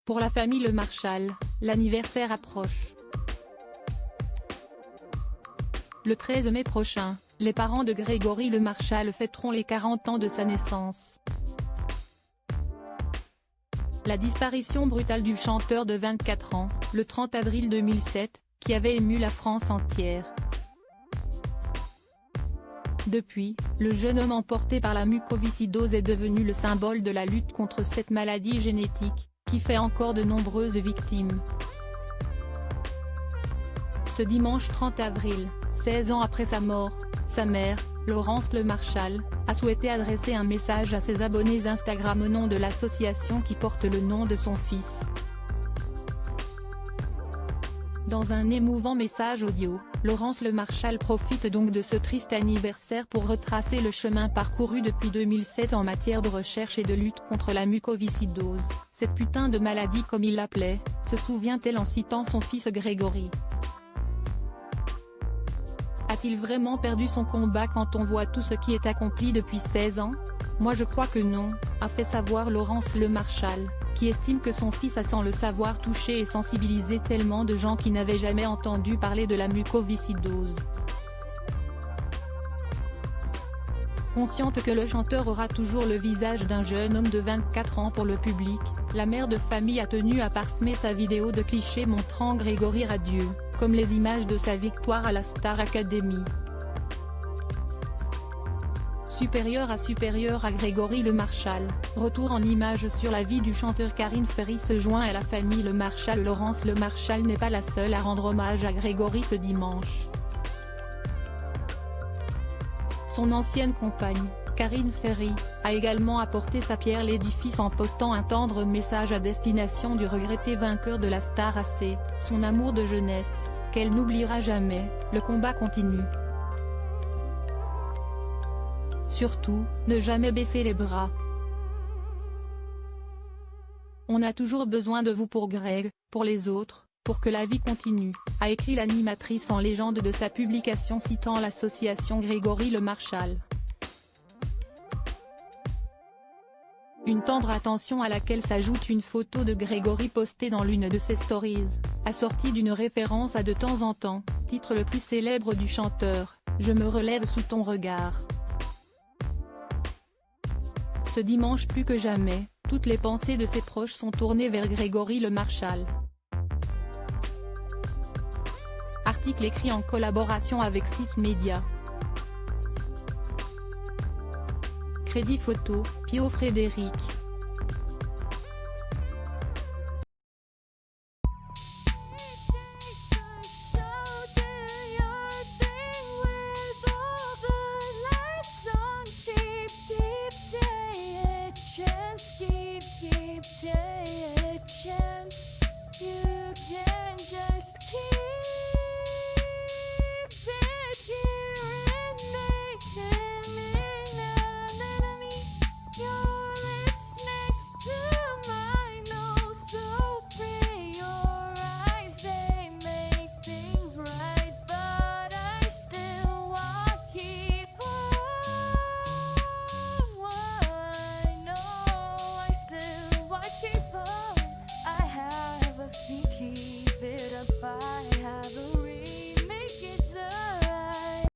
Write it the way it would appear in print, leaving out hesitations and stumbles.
Pour la famille Le Marchal, l'anniversaire approche. Le 13 mai prochain, les parents de Grégory Le Marchal fêteront les 40 ans de sa naissance. La disparition brutale du chanteur de 24 ans, le 30 avril 2007, qui avait ému la France entière. Depuis, le jeune homme emporté par la mucoviscidose est devenu le symbole de la lutte contre cette maladie génétique, qui fait encore de nombreuses victimes. Ce dimanche 30 avril, 16 ans après sa mort, sa mère, Laurence Le Marchal, a souhaité adresser un message à ses abonnés Instagram au nom de l'association qui porte le nom de son fils. Dans un émouvant message audio, Laurence Le Marchal profite donc de ce triste anniversaire pour retracer le chemin parcouru depuis 2007 en matière de recherche et de lutte contre la mucoviscidose, cette putain de maladie comme il l'appelait, se souvient-elle en citant son fils Grégory. A-t-il vraiment perdu son combat quand on voit tout ce qui est accompli depuis 16 ans? Moi je crois que non, a fait savoir Laurence Le Marchal, qui estime que son fils a sans le savoir touché et sensibilisé tellement de gens qui n'avaient jamais entendu parler de la mucoviscidose. Consciente que le chanteur aura toujours le visage d'un jeune homme de 24 ans pour le public, la mère de famille a tenu à parsemer sa vidéo de clichés montrant Grégory radieux, comme les images de sa victoire à la Star Academy. Supérieur à Grégory Le Marchal, retour en images sur la vie du chanteur. Karine Ferry se joint à la famille Le Marchal. Laurence Le Marchal n'est pas la seule à rendre hommage à Grégory ce dimanche. Son ancienne compagne, Karine Ferry, a également apporté sa pierre à l'édifice en postant un tendre message à destination du regretté vainqueur de la Star AC, son amour de jeunesse, qu'elle n'oubliera jamais, le combat continue. Surtout, ne jamais baisser les bras. On a toujours besoin de vous pour Greg, pour les autres, pour que la vie continue, a écrit l'animatrice en légende de sa publication citant l'association Grégory Le Marchal. Une tendre attention à laquelle s'ajoute une photo de Grégory postée dans l'une de ses stories, assortie d'une référence à De temps en temps, titre le plus célèbre du chanteur, Je me relève sous ton regard. Ce dimanche plus que jamais, toutes les pensées de ses proches sont tournées vers Grégory Le Marchal. Article écrit en collaboration avec 6 Médias. Crédit photo, Pio Frédéric.